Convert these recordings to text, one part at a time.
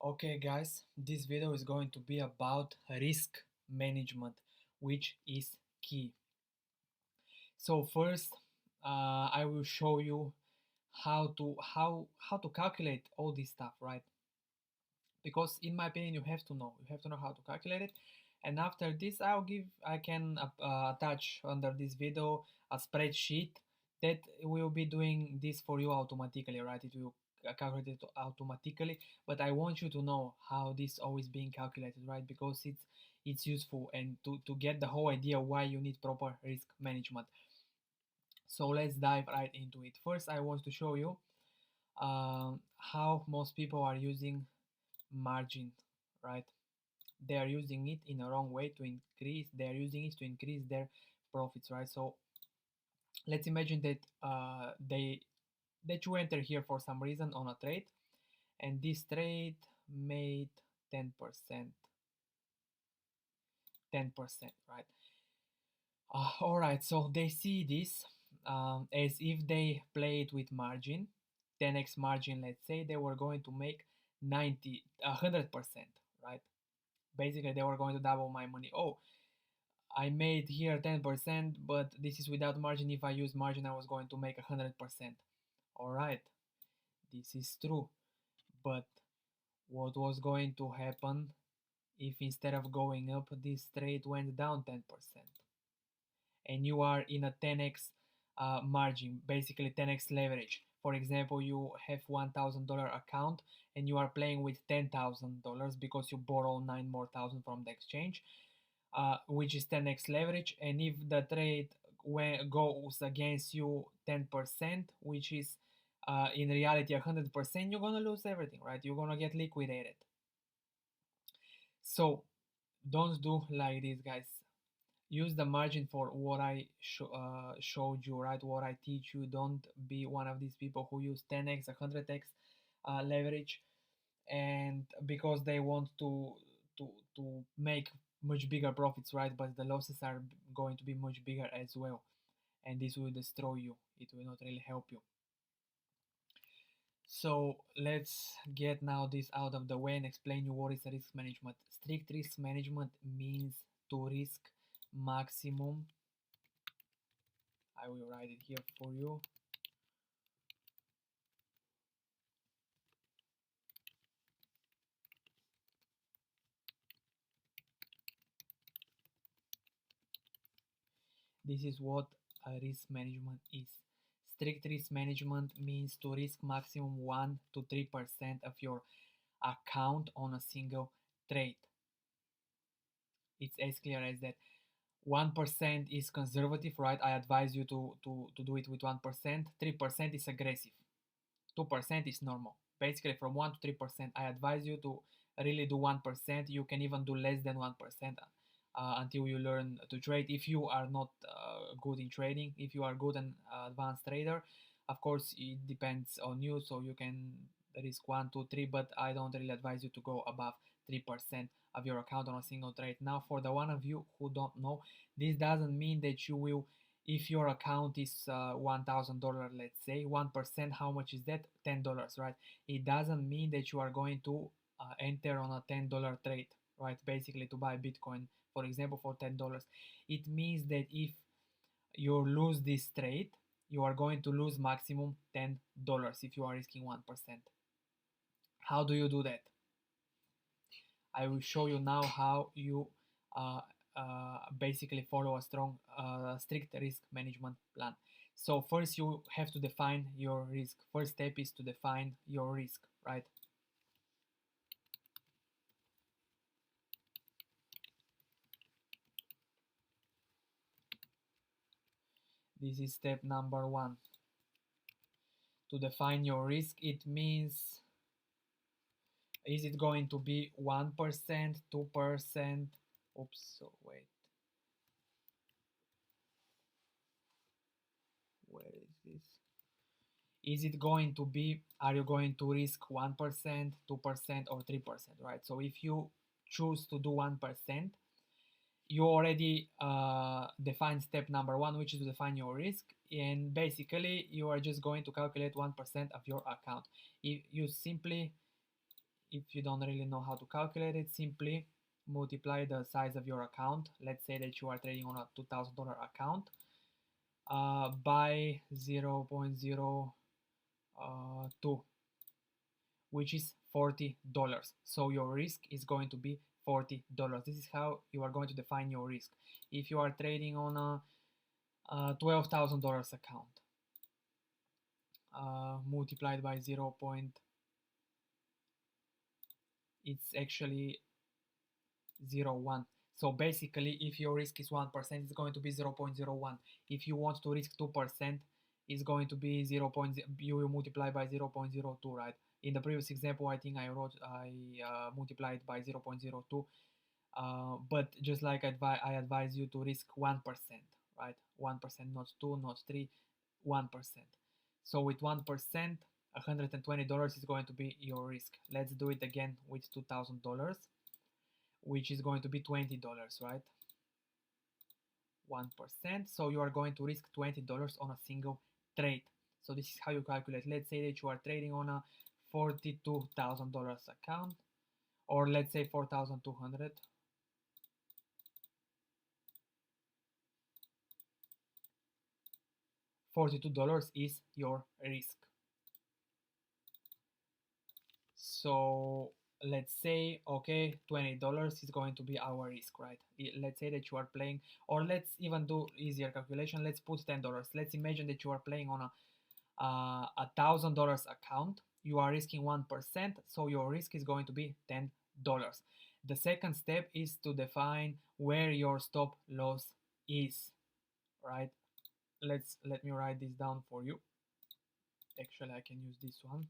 Okay guys, this video is going to be about risk management, which is key. So first, I will show you how to calculate all this stuff, right? Because in my opinion, you have to know how to calculate it. And after this, I can attach under this video a spreadsheet that will be doing this for you automatically, right? It will calculate it automatically, but I want you to know how this always being calculated, right? Because it's useful and to get the whole idea why you need proper risk management. So let's dive right into it. First, I want to show you how most people are using margin, right? They are using it in a wrong way to increase. They are using it to increase their profits, right? So let's imagine that that you enter here for some reason on a trade, and this trade made 10%, 10%, right? All right, so they see this as if they played with margin, 10x margin. Let's say they were going to make 100%, right? Basically, they were going to double my money. Oh, I made here 10%, but this is without margin. If I use margin, I was going to make 100%. All right, this is true. But what was going to happen if instead of going up, this trade went down 10%? And you are in a 10x margin, basically 10x leverage. For example, you have $1,000 account and you are playing with $10,000 because you borrow 9 more thousand from the exchange, which is 10x leverage. And if the trade goes against you 10%, which is in reality 100%, you're gonna lose everything, right? You're gonna get liquidated. So don't do like this, guys. Use the margin for what I showed you, right? What I teach you. Don't be one of these people who use 10x, 100x leverage, and because they want to to make much bigger profits, right? But the losses are going to be much bigger as well, and this will destroy you. It will not really help you. So let's get now this out of the way and explain you what is risk management. Strict risk management means to risk maximum. I will write it here for you. This is what risk management is. Strict risk management means to risk maximum 1 to 3% of your account on a single trade. It's as clear as that. 1% is conservative, right? I advise you to do it with 1%. 3% is aggressive. 2% is normal. Basically, from 1 to 3%, I advise you to really do 1%. You can even do less than 1% until you learn to trade. If you are not good in trading, if you are good and advanced trader, of course, it depends on you. So you can risk 1, 2, 3, but I don't really advise you to go above 3% of your account on a single trade. Now, for the one of you who don't know, this doesn't mean that you will, if your account is $1,000, let's say 1%, how much is that? $10, right? It doesn't mean that you are going to enter on a $10 trade, right? Basically to buy Bitcoin, for example, for $10. It means that if you lose this trade, you are going to lose maximum $10 if you are risking 1%. How do you do that? I will show you now how you basically follow a strong, strict risk management plan. So first you have to define your risk. First step is to define your risk, right? This is step number 1. To define your risk, it means, is it going to be 1%, 2%? Oops, so wait. Where is this? Is it going to be, are you going to risk 1%, 2%, or 3%, right? So if you choose to do 1%, you already define step number 1, which is to define your risk, and basically you are just going to calculate 1% of your account. If you simply if you don't really know how to calculate it, simply multiply the size of your account. Let's say that you are trading on a $2,000 account by 0.02, which is $40. So your risk is going to be $40. This is how you are going to define your risk. If you are trading on a $12,000 account, multiplied by 0. It's actually 0.1. So basically, if your risk is 1%, it's going to be 0.01. If you want to risk 2%, it's going to be 0. You will multiply by 0.02, right? In the previous example, I think I multiplied by 0.02. But just like I advise you to risk 1%, right? 1%, not 2, not 3, 1%. So with 1%, $120 is going to be your risk. Let's do it again with $2,000, which is going to be $20, right? 1%. So you are going to risk $20 on a single trade. So this is how you calculate. Let's say that you are trading on a $42,000 account, or let's say 4,200. $42 is your risk. So let's say, okay, $20 is going to be our risk, right? Let's say that you are playing, or let's even do easier calculation. Let's put $10. Let's imagine that you are playing on a $1,000 account. You are risking 1%, so your risk is going to be $10. The second step is to define where your stop loss is, right? Let me write this down for you. Actually, I can use this one.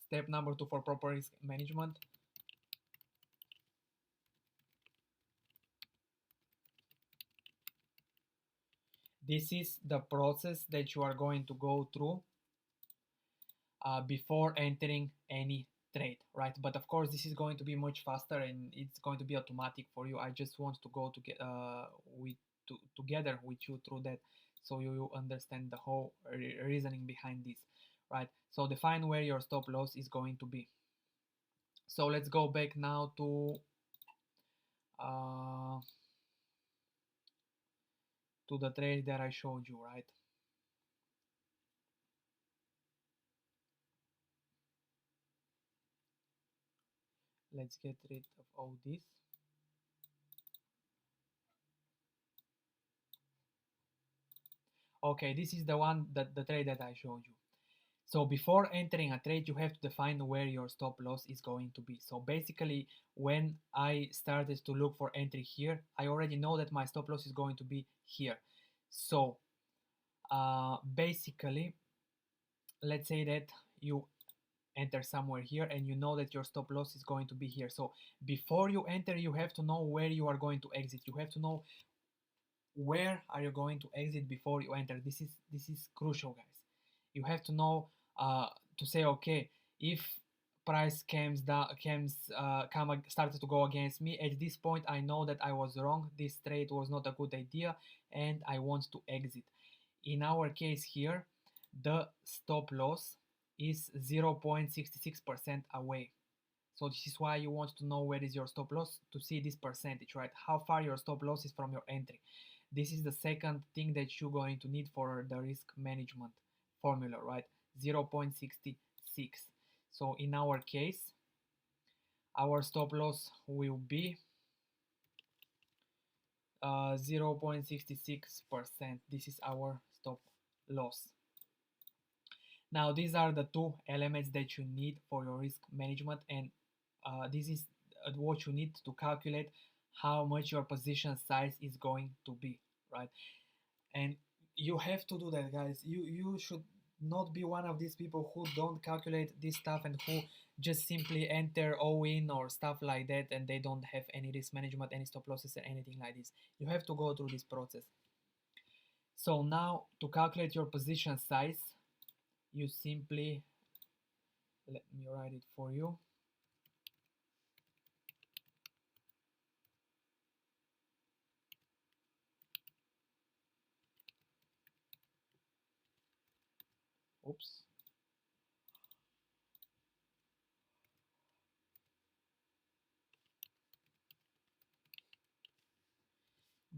Step number 2 for proper risk management. This is the process that you are going to go through before entering any trade, right? But of course, this is going to be much faster and it's going to be automatic for you. I just want to go together with you through that, so you understand the whole reasoning behind this, right? So define where your stop loss is going to be. So let's go back now to the trade that I showed you, right? Let's get rid of all this. Okay, this is the one the trade that I showed you. So before entering a trade, you have to define where your stop loss is going to be. So basically, when I started to look for entry here, I already know that my stop loss is going to be here. So basically, let's say that you enter somewhere here and you know that your stop loss is going to be here. So before you enter, you have to know where you are going to exit. You have to know where are you going to exit before you enter. This is crucial, guys. You have to know to say, okay, if price started to go against me, at this point I know that I was wrong, this trade was not a good idea and I want to exit. In our case here, the stop loss is 0.66% away. So this is why you want to know where is your stop loss, to see this percentage, right? How far your stop loss is from your entry. This is the second thing that you're going to need for the risk management formula, right? 0.66. So in our case, our stop loss will be 0.66%. This is our stop loss. Now these are the two elements that you need for your risk management, and this is what you need to calculate how much your position size is going to be, right? And you have to do that, guys. You should not be one of these people who don't calculate this stuff and who just simply enter all in or stuff like that, and they don't have any risk management, any stop losses or anything like this. You have to go through this process. So now to calculate your position size, you simply, let me write it for you. Oops.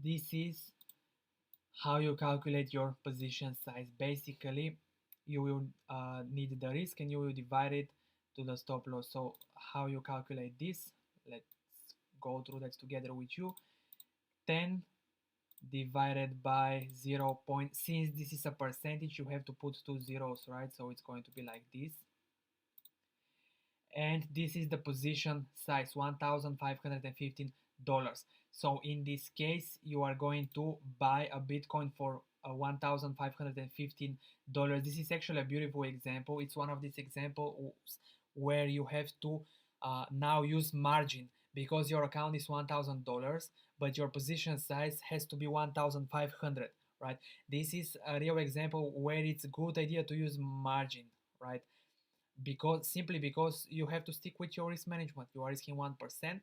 this is how you calculate your position size. Basically, you will need the risk and you will divide it to the stop loss. So how you calculate this? Let's go through that together with you. 10 divided by 0. Since this is a percentage, you have to put 2 zeros, right? So it's going to be like this. And this is the position size, $1,515. So in this case, you are going to buy a Bitcoin for $1,515. This is actually a beautiful example. It's one of these examples where you have to now use margin, because your account is $1,000, but your position size has to be 1,500, right? This is a real example where it's a good idea to use margin, right? Simply because you have to stick with your risk management. You are risking 1%,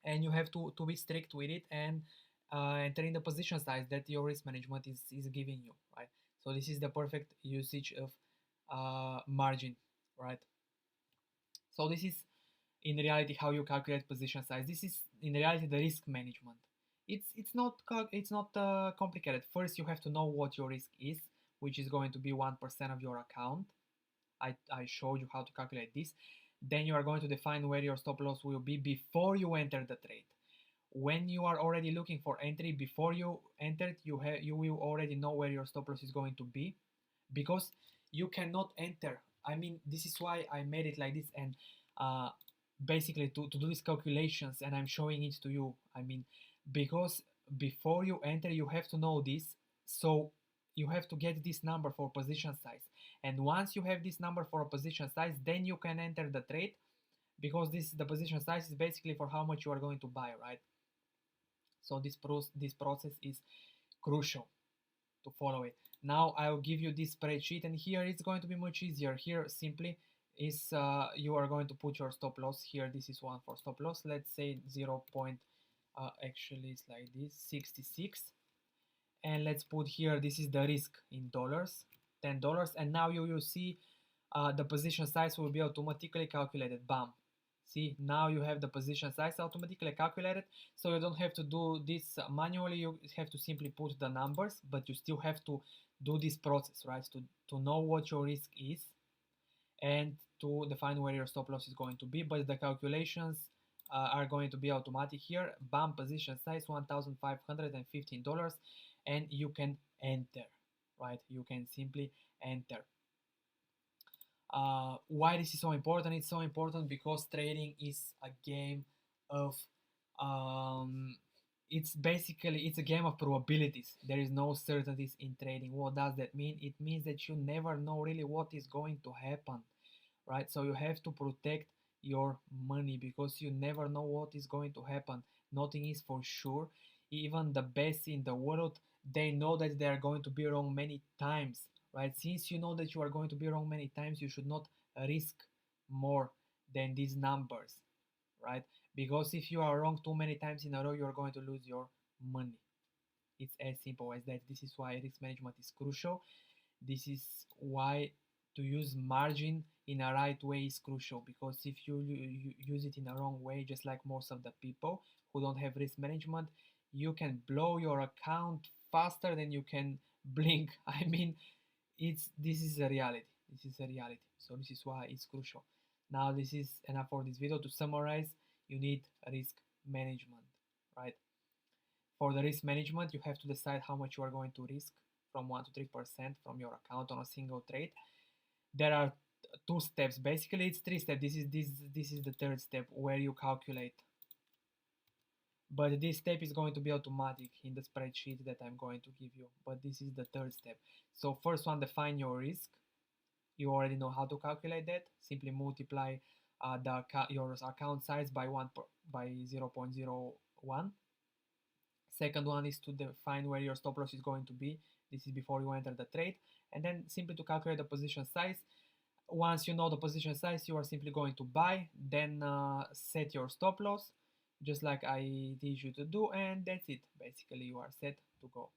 and you have to be strict with it and enter in the position size that your risk management is giving you, right? So this is the perfect usage of margin, right? So this is in reality how you calculate position size. This is in reality the risk management. It's not complicated. First, you have to know what your risk is, which is going to be 1% of your account. I showed you how to calculate this. Then you are going to define where your stop loss will be before you enter the trade. When you are already looking for entry before you entered, you will already know where your stop loss is going to be, because you cannot enter. I mean, this is why I made it like this, and basically to do these calculations, and I'm showing it to you. I mean, because before you enter, you have to know this. So you have to get this number for position size, and once you have this number for a position size, then you can enter the trade, because the position size is basically for how much you are going to buy, right? So this process is crucial to follow it. Now I'll give you this spreadsheet, and here it's going to be much easier. Here simply is you are going to put your stop loss here. This is one for stop loss. Let's say 0. Actually it's like this, 66. And let's put here, this is the risk in dollars, $10. And now you will see the position size will be automatically calculated. Bam. See, now you have the position size automatically calculated, so you don't have to do this manually. You have to simply put the numbers, but you still have to do this process, right? To know what your risk is and to define where your stop loss is going to be. But the calculations are going to be automatic here. Bam, position size $1,515, and you can enter, right? You can simply enter. Why this is so important? It's so important because trading is a game of it's a game of probabilities. There is no certainties in trading. What does that mean? It means that you never know really what is going to happen, right? So you have to protect your money, because you never know what is going to happen. Nothing is for sure. Even the best in the world, they know that they are going to be wrong many times, right? Since you know that you are going to be wrong many times, you should not risk more than these numbers, right? Because if you are wrong too many times in a row, you are going to lose your money. It's as simple as that. This is why risk management is crucial. This is why to use margin in a right way is crucial, because if you use it in a wrong way, just like most of the people who don't have risk management, you can blow your account faster than you can blink. I mean, this is a reality. This is a reality. So this is why it's crucial. Now this is enough for this video. To summarize, you need risk management, right? For the risk management, you have to decide how much you are going to risk, from 1 to 3% from your account on a single trade. There are two steps. Basically, it's 3 steps. This is the third step, where you calculate. But this step is going to be automatic in the spreadsheet that I'm going to give you. But this is the third step. So first one, define your risk. You already know how to calculate that. Simply multiply your account size by 0.01. Second one is to define where your stop loss is going to be. This is before you enter the trade. And then simply to calculate the position size. Once you know the position size, you are simply going to buy. Then set your stop loss, just like I teach you to do, and that's it. Basically, you are set to go.